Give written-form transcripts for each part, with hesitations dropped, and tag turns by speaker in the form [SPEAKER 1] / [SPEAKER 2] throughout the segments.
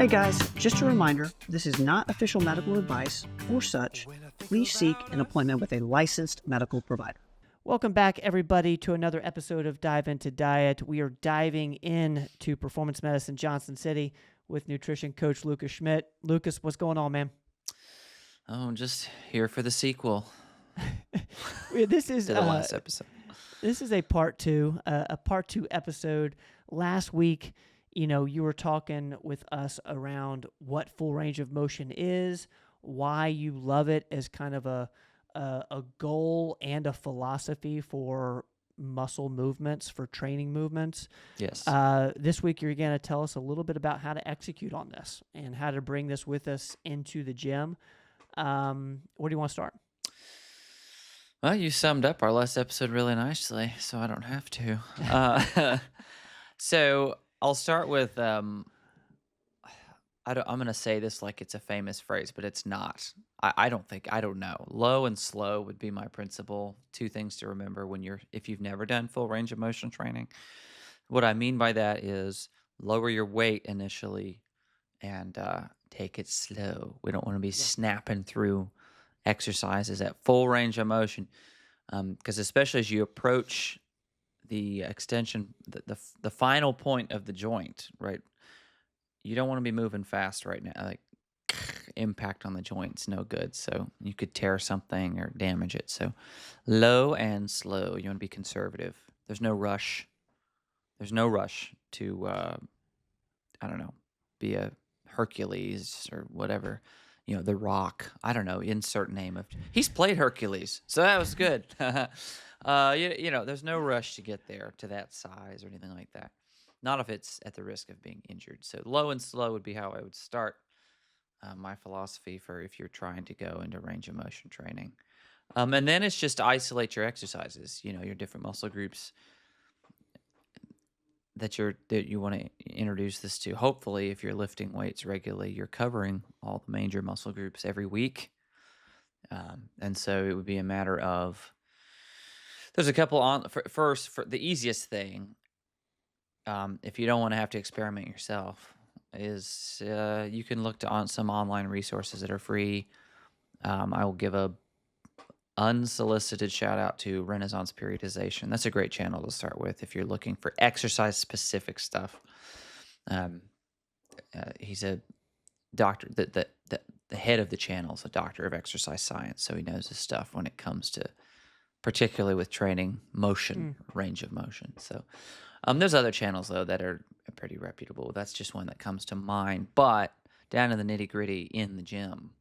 [SPEAKER 1] Hey guys, just a reminder, this is not official medical advice or such. Please seek an appointment with a licensed medical provider.
[SPEAKER 2] Welcome back, everybody, to another episode of Dive Into Diet. We are diving into performance medicine Johnson City with nutrition coach Lucas Schmidt. Lucas, what's going on, man?
[SPEAKER 3] Oh, just here for the sequel
[SPEAKER 2] This is
[SPEAKER 3] to the last episode.
[SPEAKER 2] This is a part two episode. Last week, you were talking with us around what full range of motion is, why you love it as kind of a goal and a philosophy for muscle movements, for training movements.
[SPEAKER 3] Yes.
[SPEAKER 2] This week, you're going to tell us a little bit about how to execute on this and how to bring this with us into the gym. Where do you want to start?
[SPEAKER 3] Well, you summed up our last episode really nicely, so I don't have to. So I'll start with, I'm going to say this like it's a famous phrase, but it's not. I don't know. Low and slow would be my principle. Two things to remember if you've never done full range of motion training. What I mean by that is lower your weight initially and take it slow. We don't want to be snapping through exercises at full range of motion, because especially as you approach the extension, the final point of the joint, right? You don't want to be moving fast right now. Like impact on the joint's no good, so you could tear something or damage it. So low and slow. You want to be conservative. There's no rush. There's no rush to be a Hercules or whatever. The Rock. I don't know. Insert name of. He's played Hercules, so that was good. There's no rush to get there to that size or anything like that. Not if it's at the risk of being injured. So low and slow would be how I would start my philosophy for if you're trying to go into range of motion training. And then it's just to isolate your exercises. Your different muscle groups that you want to introduce this to. Hopefully, if you're lifting weights regularly, you're covering all the major muscle groups every week. And so it would be a matter of, there's a couple for the easiest thing, if you don't want to have to experiment yourself, is you can look to some online resources that are free. I will give a unsolicited shout out to Renaissance Periodization. That's a great channel to start with if you're looking for exercise specific stuff. He's a doctor, the head of the channel is a doctor of exercise science, so he knows his stuff when it comes to, particularly with training motion, range of motion. So there's other channels though that are pretty reputable. That's just one that comes to mind. But down to the nitty gritty in the gym,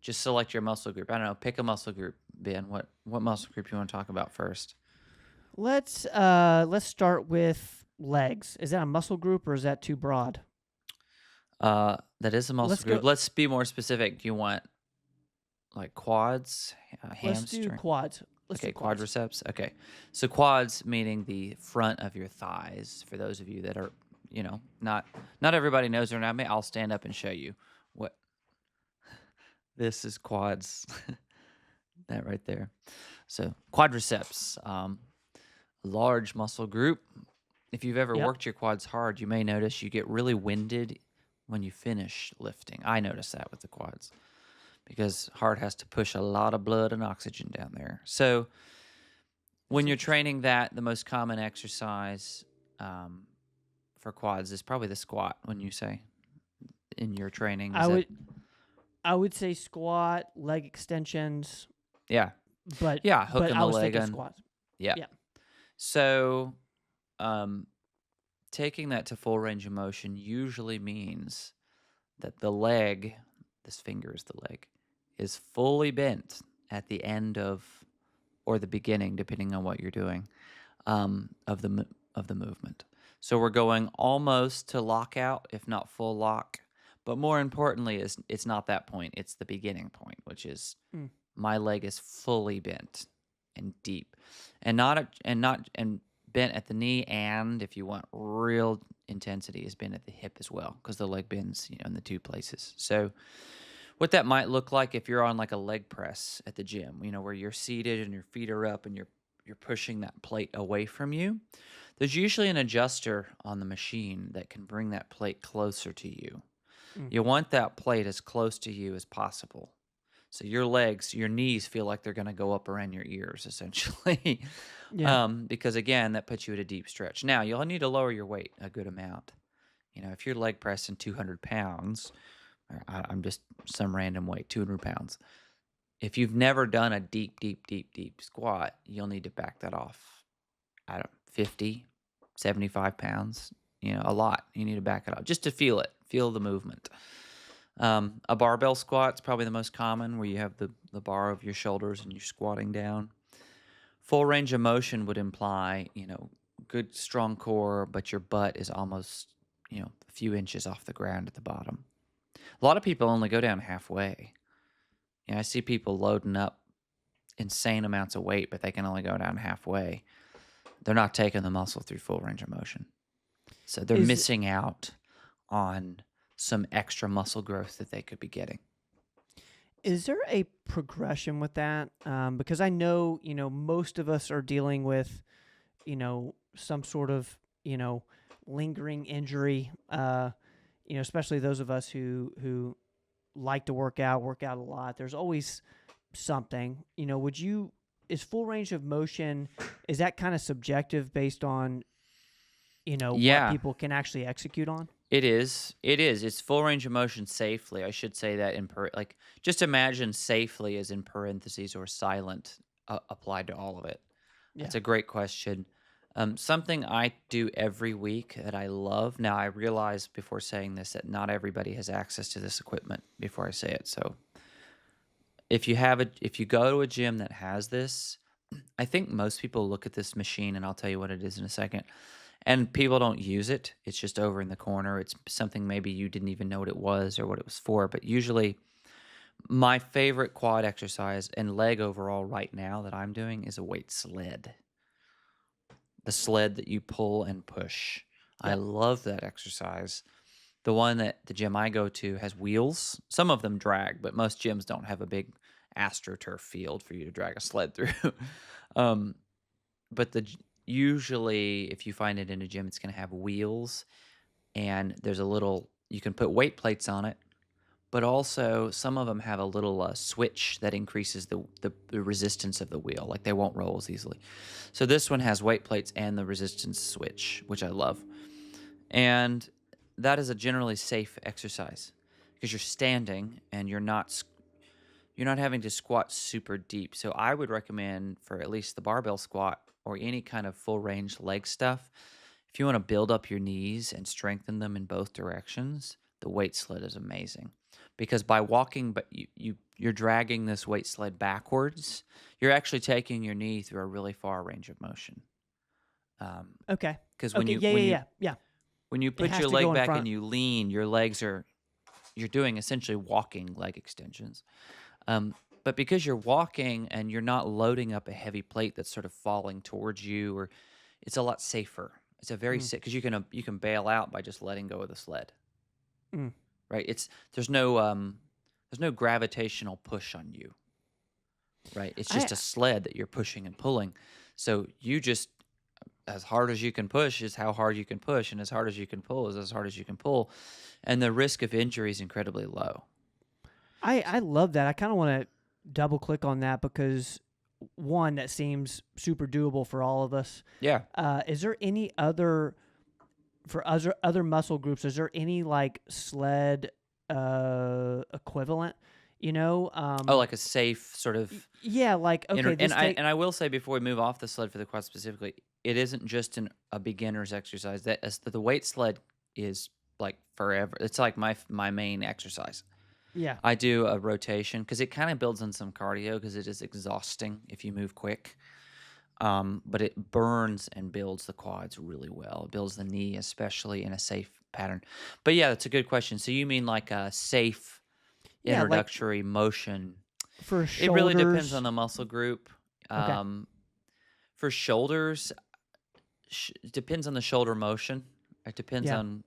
[SPEAKER 3] just select your muscle group. I don't know, pick a muscle group, Ben. What muscle group you want to talk about first?
[SPEAKER 2] Let's start with legs. Is that a muscle group or is that too broad?
[SPEAKER 3] That is a muscle group. Let's be more specific. Do you want like quads, hamstring?
[SPEAKER 2] Let's do quads.
[SPEAKER 3] Quadriceps. Okay. So quads meaning the front of your thighs. For those of you that are, not everybody knows their anatomy. I'll stand up and show you what. This is quads, that right there. So quadriceps, large muscle group. If you've ever worked your quads hard, you may notice you get really winded when you finish lifting. I notice that with the quads because heart has to push a lot of blood and oxygen down there. So when you're training that, the most common exercise for quads is probably the squat, wouldn't you say, in your training?
[SPEAKER 2] I would say squat, leg extensions.
[SPEAKER 3] Yeah.
[SPEAKER 2] But
[SPEAKER 3] hooking the leg on
[SPEAKER 2] squats.
[SPEAKER 3] Yeah. So taking that to full range of motion usually means that the leg, this finger is the leg, is fully bent at the end of, or the beginning, depending on what you're doing, of the movement. So we're going almost to lockout, if not full lock. But more importantly, it's not that point. It's the beginning point, which is my leg is fully bent and deep, and bent at the knee. And if you want real intensity, is bent at the hip as well, because the leg bends, in the two places. So what that might look like if you're on like a leg press at the gym, where you're seated and your feet are up and you're pushing that plate away from you. There's usually an adjuster on the machine that can bring that plate closer to you.
[SPEAKER 2] Mm.
[SPEAKER 3] You want that plate as close to you as possible. So your knees feel like they're going to go up around your ears, essentially.
[SPEAKER 2] Yeah.
[SPEAKER 3] Because again, that puts you at a deep stretch. Now, you'll need to lower your weight a good amount. If you're leg pressing 200 pounds, I'm just some random weight, 200 pounds. If you've never done a deep, deep, deep, deep squat, you'll need to back that off. 50, 75 pounds, a lot. You need to back it off just to feel the movement. A barbell squat is probably the most common, where you have the bar over your shoulders and you're squatting down. Full range of motion would imply, good strong core, but your butt is almost, a few inches off the ground at the bottom. A lot of people only go down halfway. I see people loading up insane amounts of weight, but they can only go down halfway. They're not taking the muscle through full range of motion. So they're missing out on some extra muscle growth that they could be getting.
[SPEAKER 2] Is there a progression with that? Because I know, most of us are dealing with, some sort of, lingering injury, especially those of us who like to work out a lot. There's always something, is full range of motion, is that kind of subjective based on, what people can actually execute on?
[SPEAKER 3] It is. It's full range of motion safely. I should say that just imagine safely as in parentheses or silent applied to all of it.
[SPEAKER 2] Yeah.
[SPEAKER 3] That's a great question. Something I do every week that I love. Now, I realize before saying this that not everybody has access to this equipment before I say it. So if you go to a gym that has this, I think most people look at this machine, and I'll tell you what it is in a second. And people don't use it. It's just over in the corner. It's something maybe you didn't even know what it was or what it was for. But usually my favorite quad exercise and leg overall right now that I'm doing is a weight sled. The sled that you pull and push.
[SPEAKER 2] Yeah.
[SPEAKER 3] I love that exercise. The one that the gym I go to has wheels. Some of them drag, but most gyms don't have a big AstroTurf field for you to drag a sled through. But usually, if you find it in a gym, it's going to have wheels, and you can put weight plates on it, but also some of them have a little switch that increases the resistance of the wheel. Like they won't roll as easily. So this one has weight plates and the resistance switch, which I love. And that is a generally safe exercise because you're standing and you're not having to squat super deep. So I would recommend for at least the barbell squat or any kind of full range leg stuff, if you want to build up your knees and strengthen them in both directions, the weight sled is amazing. Because by walking, but you're dragging this weight sled backwards, you're actually taking your knee through a really far range of motion.
[SPEAKER 2] Okay.
[SPEAKER 3] Because
[SPEAKER 2] when
[SPEAKER 3] you put your leg back and you lean, you're doing essentially walking leg extensions. But because you're walking and you're not loading up a heavy plate that's sort of falling towards you, or it's a lot safer. It's a very safe because you can bail out by just letting go of the sled. Right? There's no gravitational push on you. Right? It's just a sled that you're pushing and pulling. So you just as hard as you can push is how hard you can push, and as hard as you can pull is as hard as you can pull, and the risk of injury is incredibly low.
[SPEAKER 2] I love that. I kind of want to double click on that because one, that seems super doable for all of us.
[SPEAKER 3] Yeah.
[SPEAKER 2] Is there any other muscle groups? Is there any like sled equivalent?
[SPEAKER 3] Like a safe sort of.
[SPEAKER 2] Yeah, like okay.
[SPEAKER 3] And I will say before we move off the sled for the quad specifically, it isn't just a beginner's exercise. The weight sled is like forever. It's like my main exercise.
[SPEAKER 2] Yeah.
[SPEAKER 3] I do a rotation because it kind of builds in some cardio because it is exhausting if you move quick. But it burns and builds the quads really well. It builds the knee, especially in a safe pattern. But yeah, that's a good question. So you mean like a safe introductory motion?
[SPEAKER 2] For shoulders?
[SPEAKER 3] It really depends on the muscle group.
[SPEAKER 2] Okay.
[SPEAKER 3] For shoulders, it depends on the shoulder motion. It depends on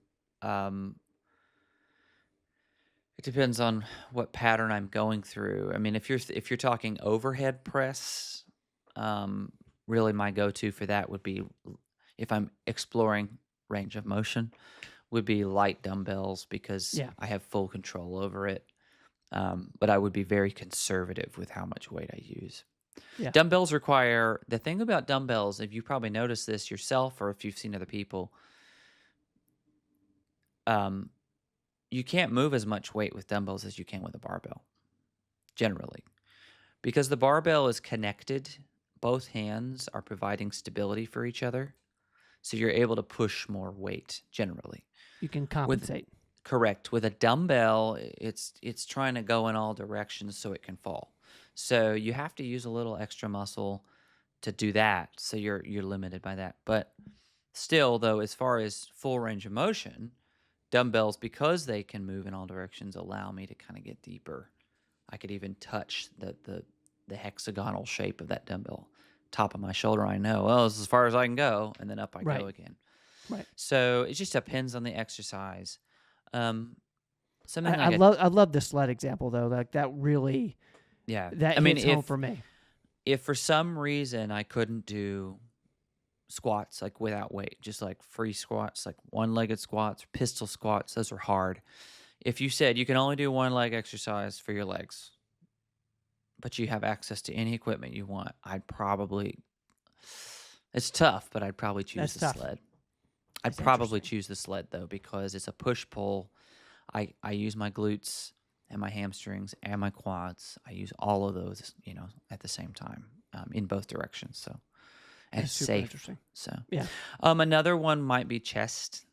[SPEAKER 3] what pattern I'm going through. I mean, if you're talking overhead press, really my go-to for that would be, if I'm exploring range of motion, would be light dumbbells because
[SPEAKER 2] Yeah.
[SPEAKER 3] I have full control over it. But I would be very conservative with how much weight I use.
[SPEAKER 2] Yeah.
[SPEAKER 3] Dumbbells require, the thing about dumbbells, if you probably noticed this yourself or if you've seen other people, you can't move as much weight with dumbbells as you can with a barbell, generally. Because the barbell is connected, both hands are providing stability for each other. So you're able to push more weight, generally.
[SPEAKER 2] You can compensate.
[SPEAKER 3] Correct. With a dumbbell, it's trying to go in all directions so it can fall. So you have to use a little extra muscle to do that. So you're limited by that. But still, though, as far as full range of motion, dumbbells, because they can move in all directions, allow me to kind of get deeper. I could even touch the hexagonal shape of that dumbbell. Top of my shoulder, I know, well, this is as far as I can go, and then up I
[SPEAKER 2] Right.
[SPEAKER 3] go again.
[SPEAKER 2] Right.
[SPEAKER 3] So it just depends on the exercise. Something
[SPEAKER 2] I
[SPEAKER 3] like
[SPEAKER 2] love the sled example though. Like that really
[SPEAKER 3] yeah.
[SPEAKER 2] that
[SPEAKER 3] I mean,
[SPEAKER 2] hits home for me.
[SPEAKER 3] if for some reason I couldn't do squats like without weight, just like free squats, like one-legged squats, pistol squats, those are hard. If you said you can only do one leg exercise for your legs, but you have access to any equipment you want, it's tough, but I'd probably choose
[SPEAKER 2] That's
[SPEAKER 3] the
[SPEAKER 2] tough.
[SPEAKER 3] sled. I'd
[SPEAKER 2] That's
[SPEAKER 3] probably
[SPEAKER 2] interesting.
[SPEAKER 3] choose the sled though, because it's a push-pull. I use my glutes and my hamstrings and my quads. I use all of those, at the same time, in both directions. So, and
[SPEAKER 2] That's
[SPEAKER 3] it's
[SPEAKER 2] super
[SPEAKER 3] safe.
[SPEAKER 2] interesting.
[SPEAKER 3] So,
[SPEAKER 2] Yeah.
[SPEAKER 3] another one might be chest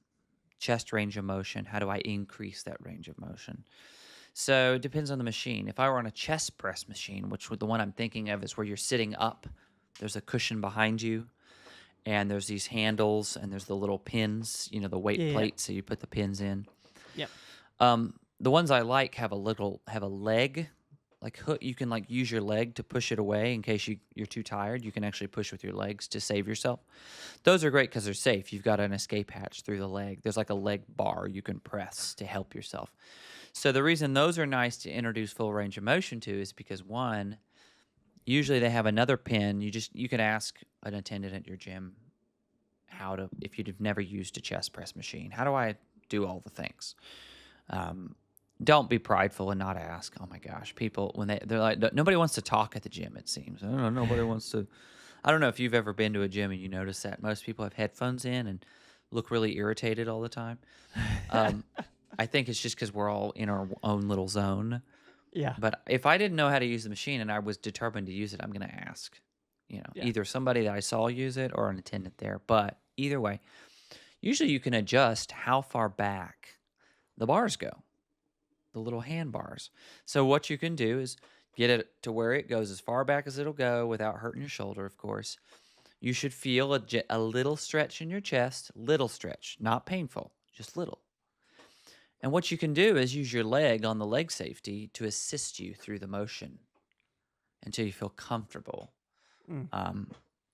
[SPEAKER 3] range of motion. How do I increase that range of motion? So it depends on the machine. If I were on a chest press machine, which the one I'm thinking of is where you're sitting up, there's a cushion behind you, and there's these handles, and there's the little pins, the weight
[SPEAKER 2] Yeah.
[SPEAKER 3] plate, so you put the pins in.
[SPEAKER 2] Yep.
[SPEAKER 3] The ones I like have a leg, like hook. You can like use your leg to push it away in case you're too tired. You can actually push with your legs to save yourself. Those are great because they're safe. You've got an escape hatch through the leg. There's like a leg bar you can press to help yourself. So the reason those are nice to introduce full range of motion to is because one, usually they have another pin. You can ask an attendant at your gym if you've never used a chest press machine, how do I do all the things? Don't be prideful and not ask. Oh my gosh, people when they're like, nobody wants to talk at the gym. It seems nobody wants to. I don't know if you've ever been to a gym and you notice that most people have headphones in and look really irritated all the time. I think it's just because we're all in our own little zone.
[SPEAKER 2] Yeah.
[SPEAKER 3] But if I didn't know how to use the machine and I was determined to use it, I'm going to ask. Either somebody that I saw use it or an attendant there. But either way, usually you can adjust how far back the bars go, the little handbars. So what you can do is get it to where it goes as far back as it'll go without hurting your shoulder, of course. You should feel a little stretch in your chest, little stretch, not painful, just little. And what you can do is use your leg on the leg safety to assist you through the motion until you feel comfortable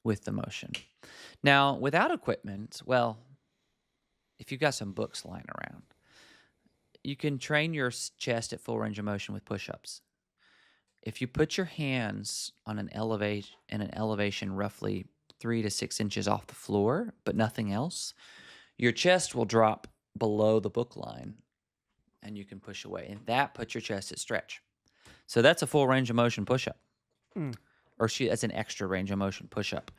[SPEAKER 3] with the motion. Now, without equipment, well, if you've got some books lying around, you can train your chest at full range of motion with push-ups. If you put your hands on an elevation roughly 3 to 6 inches off the floor, but nothing else, your chest will drop below the book line, and you can push away. And that puts your chest at stretch. So that's a full range of motion push-up. Or that's an extra range of motion push-up.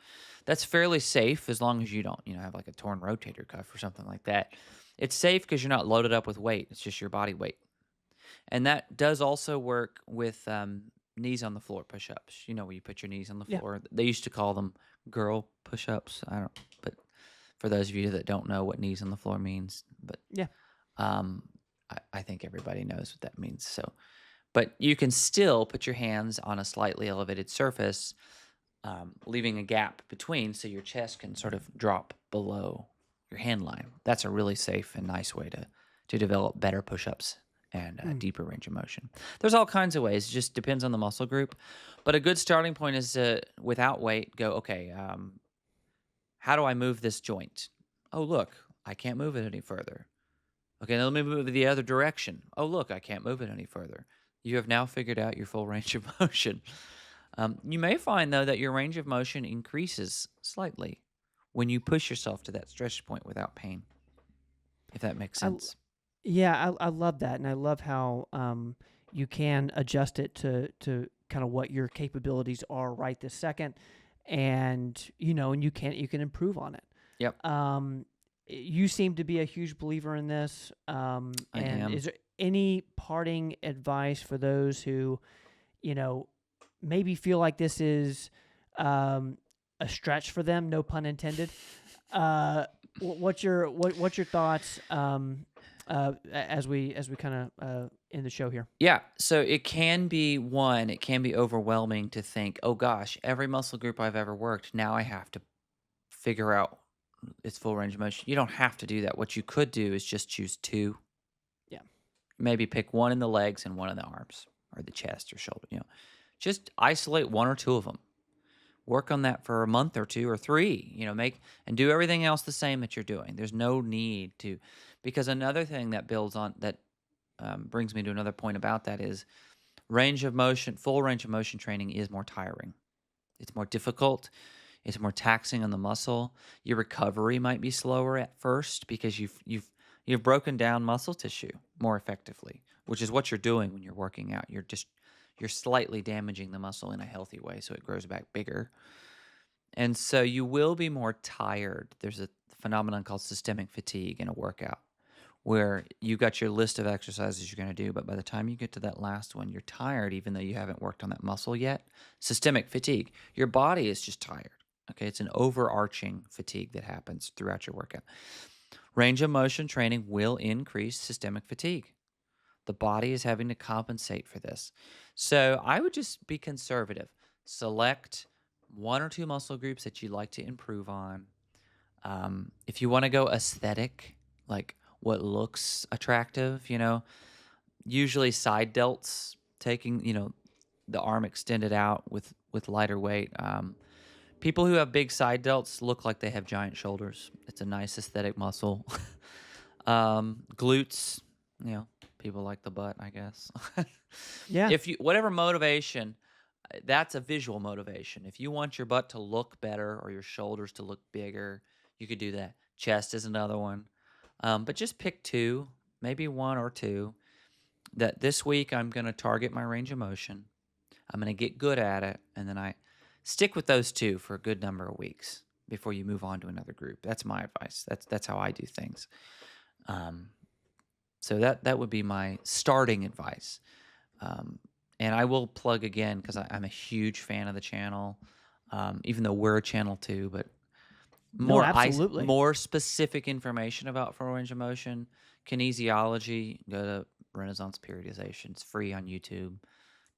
[SPEAKER 3] That's fairly safe as long as you don't, have like a torn rotator cuff or something like that. It's safe because you're not loaded up with weight. It's just your body weight. And that does also work with knees on the floor push-ups. Where you put your knees on the floor. They used to call them girl push-ups. But for those of you that don't know what knees on the floor means, but I think everybody knows what that means. So, but you can still put your hands on a slightly elevated surface, leaving a gap between so your chest can sort of drop below your hand line. That's a really safe and nice way to develop better push-ups and a deeper range of motion. There's all kinds of ways. It just depends on the muscle group. But a good starting point is to, without weight, go, okay, how do I move this joint? Oh, look, I can't move it any further. Okay, now let me move it the other direction. Oh, look, I can't move it any further. You have now figured out your full range of motion. You may find, though, that your range of motion increases slightly when you push yourself to that stretch point without pain. if that makes sense.
[SPEAKER 2] I love that, and I love how you can adjust it to kind of what your capabilities are right this second, and and you can improve on it.
[SPEAKER 3] Yep.
[SPEAKER 2] You seem to be a huge believer in this.
[SPEAKER 3] I am.
[SPEAKER 2] Is there any parting advice for those who, maybe feel like this is a stretch for them? No pun intended. What's your thoughts as we kind of end the show here?
[SPEAKER 3] Yeah, so it can be overwhelming to think, oh gosh, every muscle group I've ever worked, now I have to figure out its full range of motion. You don't have to do that. What you could do is just choose 2.
[SPEAKER 2] Yeah.
[SPEAKER 3] Maybe pick one in the legs and one in the arms or the chest or shoulder. Just isolate 1 or 2 of them. Work on that for a month or 2 or 3. And do everything else the same that you're doing. There's no need to, because another thing that builds on that brings me to another point about that is full range of motion training is more tiring. It's more difficult. It's more taxing on the muscle. Your recovery might be slower at first because you've broken down muscle tissue more effectively, which is what you're doing when you're working out. You're slightly damaging the muscle in a healthy way so it grows back bigger. And so you will be more tired. There's a phenomenon called systemic fatigue in a workout where you got your list of exercises you're going to do, but by the time you get to that last one, you're tired even though you haven't worked on that muscle yet. Systemic fatigue. Your body is just tired. Okay, it's an overarching fatigue that happens throughout your workout. Range of motion training will increase systemic fatigue. The body is having to compensate for this. So I would just be conservative. Select 1 or 2 muscle groups that you'd like to improve on. If you want to go aesthetic, like what looks attractive, usually side delts, taking, the arm extended out with lighter weight. People who have big side delts look like they have giant shoulders. It's a nice aesthetic muscle. Glutes, people like the butt, I guess.
[SPEAKER 2] Yeah.
[SPEAKER 3] Whatever motivation, that's a visual motivation. If you want your butt to look better or your shoulders to look bigger, you could do that. Chest is another one. But just pick 2, maybe 1 or 2, that this week I'm going to target my range of motion. I'm going to get good at it, and then I stick with those 2 for a good number of weeks before you move on to another group. That's my advice. That's how I do things. So that would be my starting advice. And I will plug again because I'm a huge fan of the channel, even though we're a channel too. But
[SPEAKER 2] absolutely.
[SPEAKER 3] More specific information about full range of motion, kinesiology, go to Renaissance Periodization. It's free on YouTube.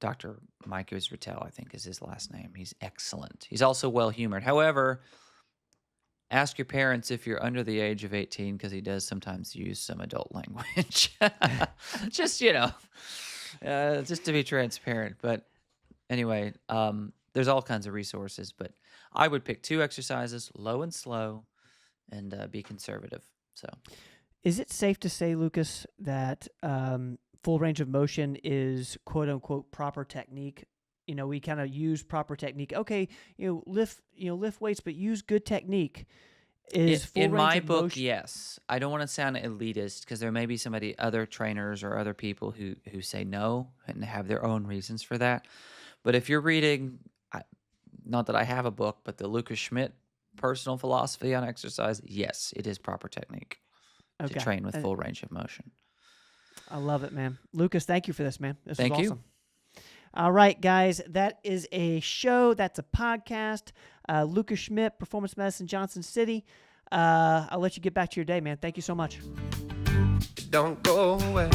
[SPEAKER 3] Dr. Mike Israetel, I think, is his last name. He's excellent. He's also well-humored. However, ask your parents if you're under the age of 18 because he does sometimes use some adult language. Just, just to be transparent. But anyway, there's all kinds of resources. But I would pick 2 exercises, low and slow, and be conservative. So,
[SPEAKER 2] is it safe to say, Lucas, that full range of motion is quote unquote proper technique? We kind of use proper technique. Okay, lift weights, but use good technique.
[SPEAKER 3] In my book, yes. I don't want to sound elitist because there may be other trainers or other people who say no and have their own reasons for that. But if you're reading, not that I have a book, but the Lucas Schmidt Personal Philosophy on Exercise, yes, it is proper technique to train with full range of motion.
[SPEAKER 2] I love it, man. Lucas, thank you for this, man. This was awesome.
[SPEAKER 3] Thank you.
[SPEAKER 2] All right, guys, that is a show. That's a podcast. Lucas Schmidt, Performance Medicine, Johnson City. I'll let you get back to your day, man. Thank you so much.
[SPEAKER 4] Don't go away.